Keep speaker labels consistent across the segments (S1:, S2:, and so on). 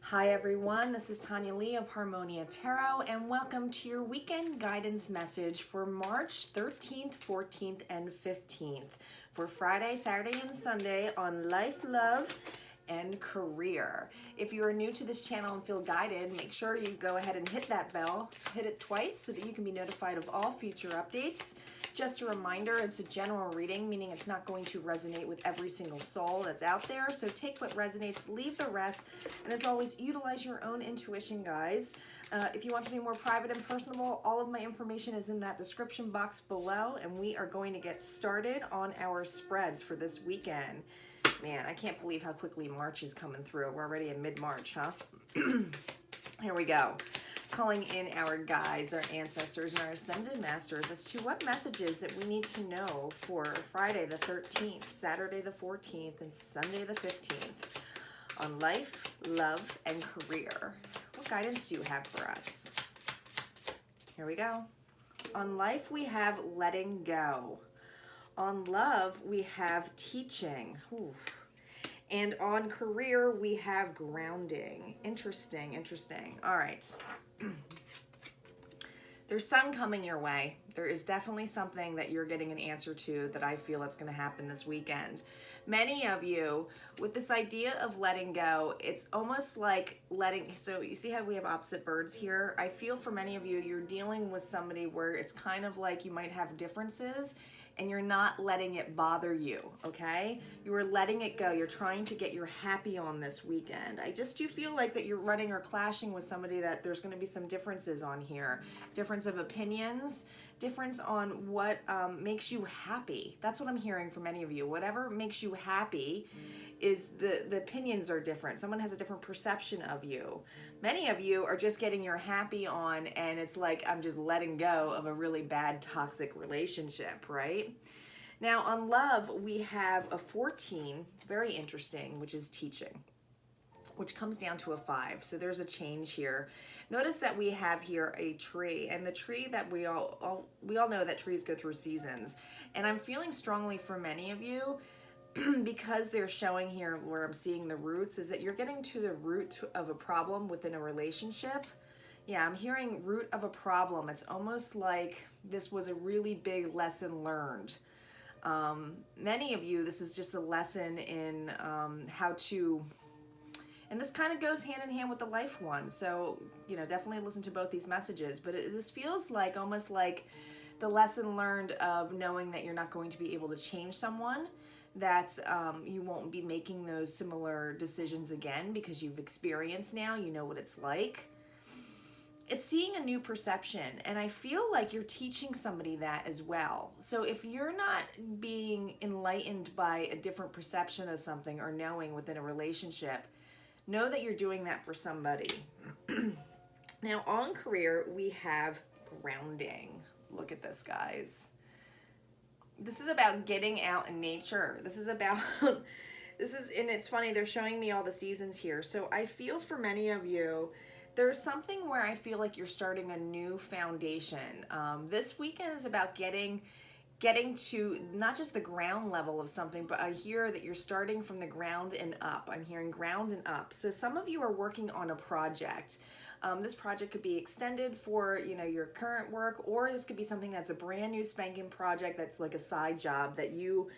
S1: Hi everyone, this is Tanya Lee of Harmonia Tarot, and welcome to your weekend guidance message for March 13th, 14th, and 15th for Friday, Saturday, and Sunday on life, love, and career. If you are new to this channel and feel guided, make sure you go ahead and hit that bell, hit it twice so that you can be notified of all future updates. Just a reminder, it's a general reading, meaning it's not going to resonate with every single soul that's out there. So take what resonates, leave the rest, and as always, utilize your own intuition, guys. If you want to be more private and personable, all of my information is in that description box below, and we are going to get started on our spreads for this weekend. Man, I can't believe how quickly March is coming through. We're already in mid-March, huh? Here we go. Calling in our guides, our ancestors, and our ascended masters as to what messages that we need to know for Friday the 13th, Saturday the 14th, and Sunday the 15th on life, love, and career. What guidance do you have for us? Here we go. On life, we have letting go. On love, we have teaching. Ooh. And on career, we have grounding. Interesting, interesting. All right. There's sun coming your way. There is definitely something that you're getting an answer to that I feel that's going to happen this weekend. Many of you, with this idea of letting go, it's almost like letting, so you see how we have opposite birds here? I feel for many of you, you're dealing with somebody where it's kind of like you might have differences and you're not letting it bother you, okay? You are letting it go. You're trying to get your happy on this weekend. I just do feel like that you're running or clashing with somebody that there's gonna be some differences on here. Difference of opinions, difference on what makes you happy. That's what I'm hearing from many of you. Whatever makes you happy is the opinions are different. Someone has a different perception of you. Many of you are just getting your happy on and it's like I'm just letting go of a really bad toxic relationship, right? Now on love, we have a 14, very interesting, which is teaching, which comes down to a 5. So there's a change here. Notice that we have here a tree, and the tree that we all know that trees go through seasons. And I'm feeling strongly for many of you because they're showing here where I'm seeing the roots is that you're getting to the root of a problem within a relationship. Yeah, I'm hearing root of a problem. It's almost like this was a really big lesson learned. Many of you, this is just a lesson in how to, and this kind of goes hand in hand with the life one. So, you know, definitely listen to both these messages, but this feels like almost like the lesson learned of knowing that you're not going to be able to change someone, that you won't be making those similar decisions again because you've experienced now, you know what it's like. It's seeing a new perception, and I feel like you're teaching somebody that as well. So if you're not being enlightened by a different perception of something or knowing within a relationship, know that you're doing that for somebody. Now on career, we have grounding. Look at this, guys. This is about getting out in nature. This is about, and it's funny, they're showing me all the seasons here. So I feel for many of you, there's something where I feel like you're starting a new foundation. This weekend is about getting to not just the ground level of something, but I hear that you're starting from the ground and up. I'm hearing ground and up. So some of you are working on a project. This project could be extended for, you know, your current work, or this could be something that's a brand new spanking project that's like a side job that you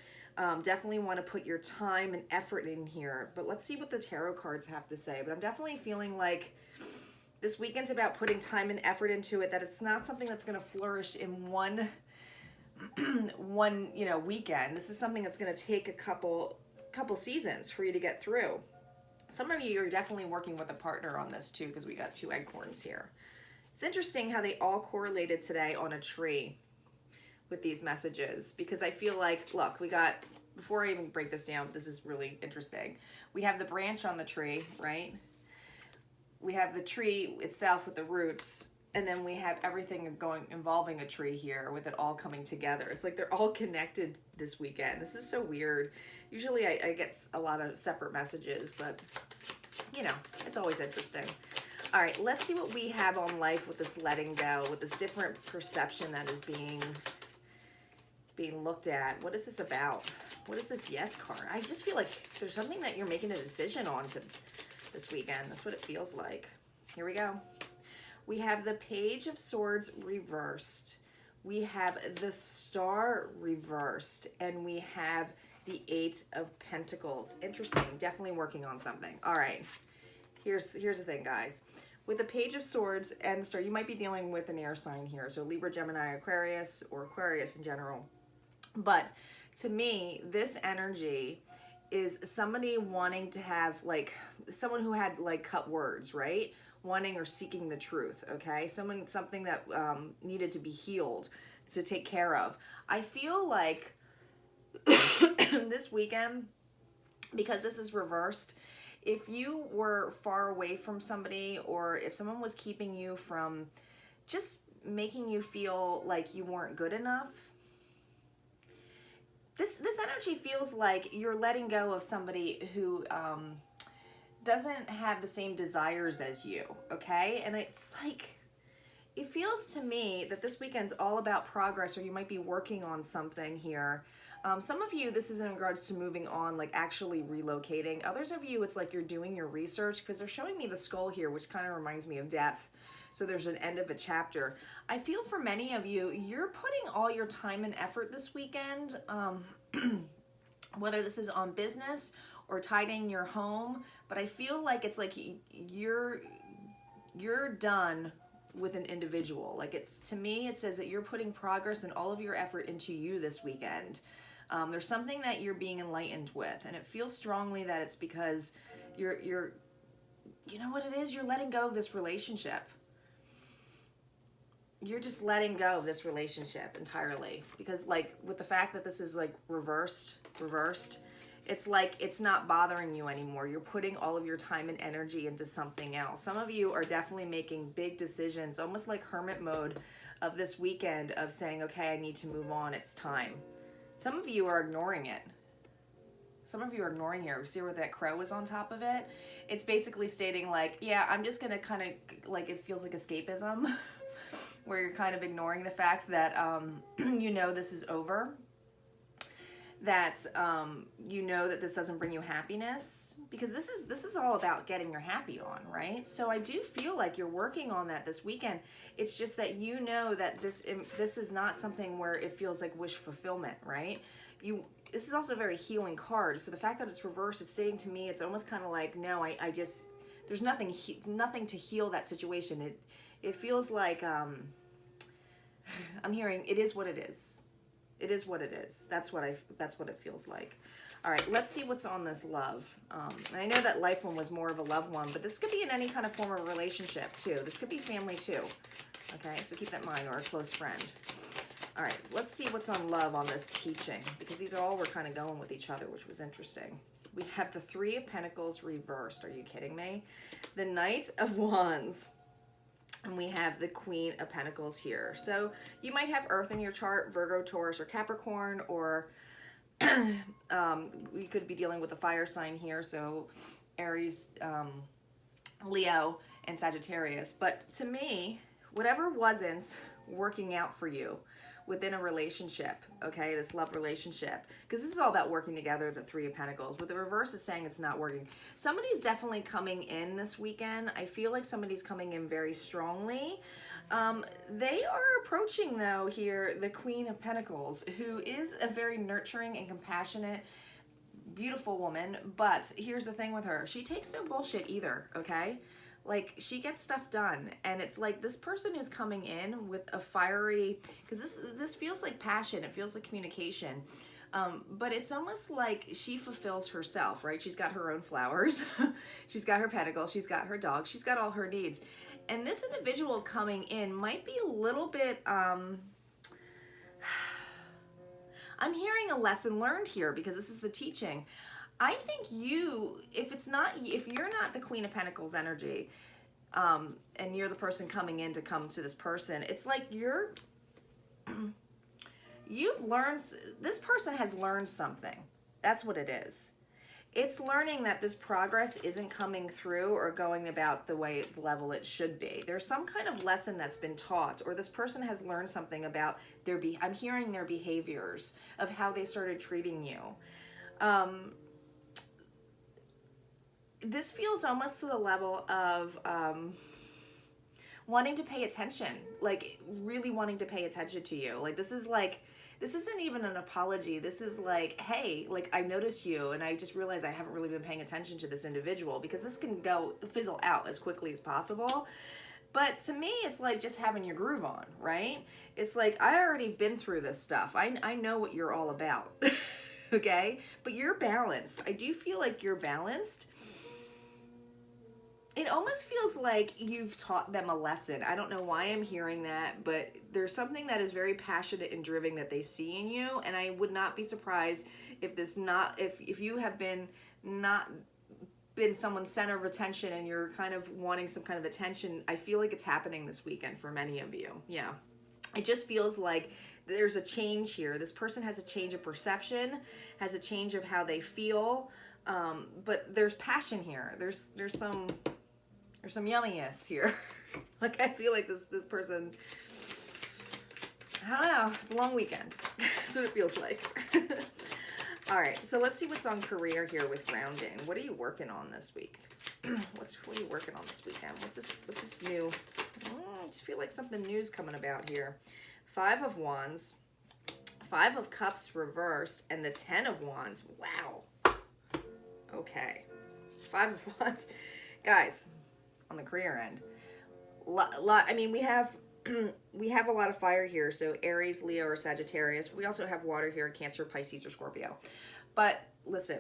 S1: definitely want to put your time and effort in here. But let's see what the tarot cards have to say. But I'm definitely feeling like this weekend's about putting time and effort into it, that it's not something that's going to flourish in one weekend. This is something that's going to take a couple seasons for you to get through. Some of you are definitely working with a partner on this too, because we got 2 acorns here. It's interesting how they all correlated today on a tree with these messages, because I feel like, look, we got, before I even break this down, this is really interesting. We have the branch on the tree, right? We have the tree itself with the roots, and then we have everything involving a tree here with it all coming together. It's like they're all connected this weekend. This is so weird. Usually I get a lot of separate messages, but you know, it's always interesting. All right, let's see what we have on life with this letting go, with this different perception that is being looked at. What is this about? What is this yes card? I just feel like there's something that you're making a decision on this weekend. That's what it feels like. Here we go. We have the Page of Swords reversed. We have the Star reversed. And we have the Eight of Pentacles. Interesting. Definitely working on something. All right. Here's the thing, guys. With the Page of Swords and the Star, you might be dealing with an air sign here. So Libra, Gemini, Aquarius, or Aquarius in general. But to me, this energy is somebody wanting to have, like, someone who had, like, cut words, right? Wanting or seeking the truth, okay? Something that needed to be healed, to take care of. I feel like this weekend, because this is reversed, if you were far away from somebody, or if someone was keeping you from just making you feel like you weren't good enough, this energy feels like you're letting go of somebody who doesn't have the same desires as you, okay? And it's like, it feels to me that this weekend's all about progress, or you might be working on something here. Some of you, this is in regards to moving on, like actually relocating. Others of you, it's like you're doing your research, because they're showing me the skull here, which kind of reminds me of death. So there's an end of a chapter. I feel for many of you, you're putting all your time and effort this weekend, whether this is on business or tidying your home, but I feel like it's like you're done with an individual. Like, it's, to me, it says that you're putting progress and all of your effort into you this weekend. There's something that you're being enlightened with, and it feels strongly that it's because you're you know what it is? You're letting go of this relationship. You're just letting go of this relationship entirely, because, like, with the fact that this is like reversed, it's like it's not bothering you anymore. You're putting all of your time and energy into something else. Some of you are definitely making big decisions, almost like hermit mode of this weekend, of saying, okay, I need to move on. It's time. Some of you are ignoring it. Some of you are ignoring here. See where that crow is on top of it? It's basically stating, like, yeah, I'm just going to kind of, like, it feels like escapism, where you're kind of ignoring the fact that, you know, this is over. That you know that this doesn't bring you happiness, because this is all about getting your happy on, right? So I do feel like you're working on that this weekend. It's just that you know that this is not something where it feels like wish fulfillment, right? This is also a very healing card. So the fact that it's reversed, it's saying to me, it's almost kind of like, no, I just, there's nothing to heal that situation. It feels like I'm hearing it is what it is. It is what it is. That's what it feels like. All right, let's see what's on this love. I know that life one was more of a love one, but this could be in any kind of form of relationship too. This could be family too. Okay, so keep that in mind, or a close friend. All right, let's see what's on love on this teaching, because these are all we're kind of going with each other, which was interesting. We have the Three of Pentacles reversed. Are you kidding me? The Knight of Wands. And we have the Queen of Pentacles here. So you might have Earth in your chart, Virgo, Taurus, or Capricorn, or we could be dealing with a fire sign here, so Aries, Leo, and Sagittarius. But to me, whatever wasn't working out for you within a relationship, okay, this love relationship, because this is all about working together, the Three of Pentacles. With the reverse, it's saying it's not working. Somebody's definitely coming in this weekend. I feel like somebody's coming in very strongly. They are approaching, though, here, the Queen of Pentacles, who is a very nurturing and compassionate, beautiful woman. But here's the thing with her. She takes no bullshit either, okay? Like, she gets stuff done, and it's like this person who's coming in with a fiery, because this feels like passion, it feels like communication, but it's almost like she fulfills herself, right? She's got her own flowers, she's got her pentacles, she's got her dog, she's got all her needs, and this individual coming in might be a little bit, I'm hearing a lesson learned here, because this is the teaching. I think if you're not the Queen of Pentacles energy, and you're the person coming in to come to this person, it's like you've learned, this person has learned something. That's what it is. It's learning that this progress isn't coming through or going about the level it should be. There's some kind of lesson that's been taught, or this person has learned something about I'm hearing their behaviors, of how they started treating you. this feels almost to the level of wanting to pay attention, like really wanting to pay attention to you. Like this isn't even an apology. This is like, hey, like I noticed you and I just realized I haven't really been paying attention to this individual, because this can go fizzle out as quickly as possible. But to me, it's like just having your groove on, right? It's like, I already been through this stuff. I know what you're all about, okay? But you're balanced. I do feel like you're balanced. It almost feels like you've taught them a lesson. I don't know why I'm hearing that, but there's something that is very passionate and driven that they see in you, and I would not be surprised if if you have not been someone's center of attention and you're kind of wanting some kind of attention. I feel like it's happening this weekend for many of you. Yeah. It just feels like there's a change here. This person has a change of perception, has a change of how they feel, but there's passion here. There's some yumminess here. Like I feel like this person, I don't know, it's a long weekend. That's what it feels like. All right, so let's see what's on career here with grounding. What are you working on this week? What are you working on this weekend? What's this new? I just feel like something new's coming about here. 5 of Wands, 5 of Cups reversed, and the 10 of Wands. Wow. Okay. 5 of Wands. Guys, on the career end, I mean, we have a lot of fire here, so Aries, Leo, or Sagittarius. We also have water here, Cancer, Pisces, or Scorpio. But listen,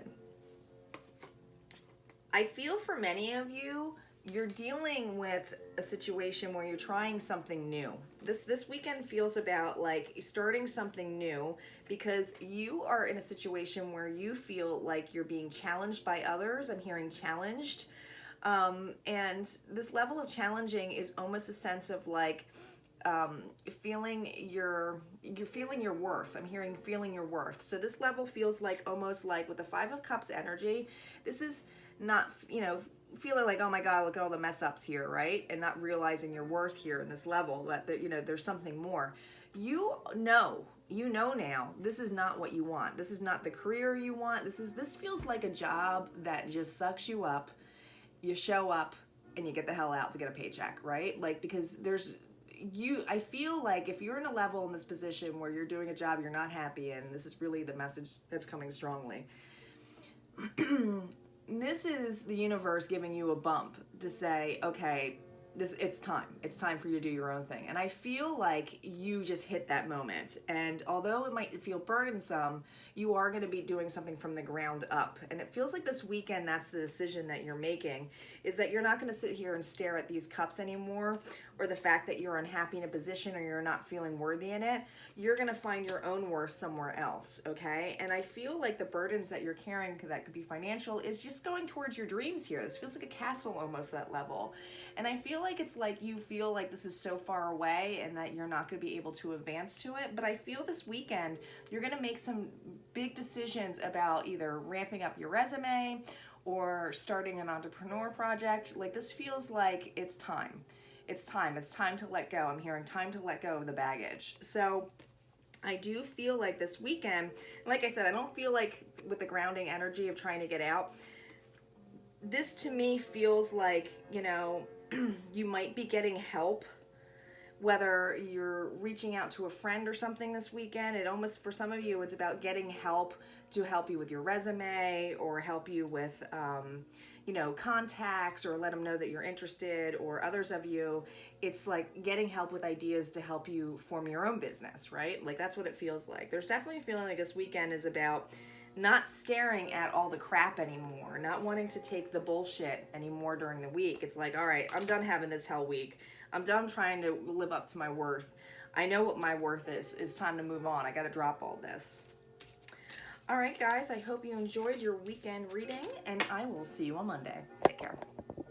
S1: I feel for many of you, you're dealing with a situation where you're trying something new. This weekend feels about like starting something new, because you are in a situation where you feel like you're being challenged by others. I'm hearing challenged. And this level of challenging is almost a sense of like, feeling your worth. I'm hearing feeling your worth. So this level feels like almost like with the 5 of Cups energy, this is not, feeling like, oh my God, look at all the mess ups here, right? And not realizing your worth here in this level, that there's something more. You know now, this is not what you want. This is not the career you want. This feels like a job that just sucks you up. You show up and you get the hell out to get a paycheck, right? Like, because I feel like if you're in a level in this position where you're doing a job you're not happy in, this is really the message that's coming strongly. This is the universe giving you a bump to say, okay, it's time for you to do your own thing. And I feel like you just hit that moment. And although it might feel burdensome, you are going to be doing something from the ground up. And it feels like this weekend, that's the decision that you're making, is that you're not going to sit here and stare at these cups anymore, or the fact that you're unhappy in a position or you're not feeling worthy in it. You're going to find your own worth somewhere else, okay? And I feel like the burdens that you're carrying, that could be financial, is just going towards your dreams here. This feels like a castle almost, that level. And I feel like it's like you feel like this is so far away and that you're not going to be able to advance to it. But I feel this weekend you're going to make some big decisions about either ramping up your resume or starting an entrepreneur project. Like, this feels like it's time. It's time to let go. I'm hearing time to let go of the baggage. So I do feel like this weekend, like I said, I don't feel like with the grounding energy of trying to get out. This to me feels like, you might be getting help, whether you're reaching out to a friend or something this weekend. It almost, for some of you, it's about getting help to help you with your resume, or help you with, contacts, or let them know that you're interested. Or others of you, it's like getting help with ideas to help you form your own business, right? Like, that's what it feels like. There's definitely a feeling like this weekend is about not staring at all the crap anymore, not wanting to take the bullshit anymore during the week. It's like, all right, I'm done having this hell week. I'm done trying to live up to my worth. I know what my worth is. It's time to move on. I got to drop all this. All right, guys, I hope you enjoyed your weekend reading, and I will see you on Monday. Take care.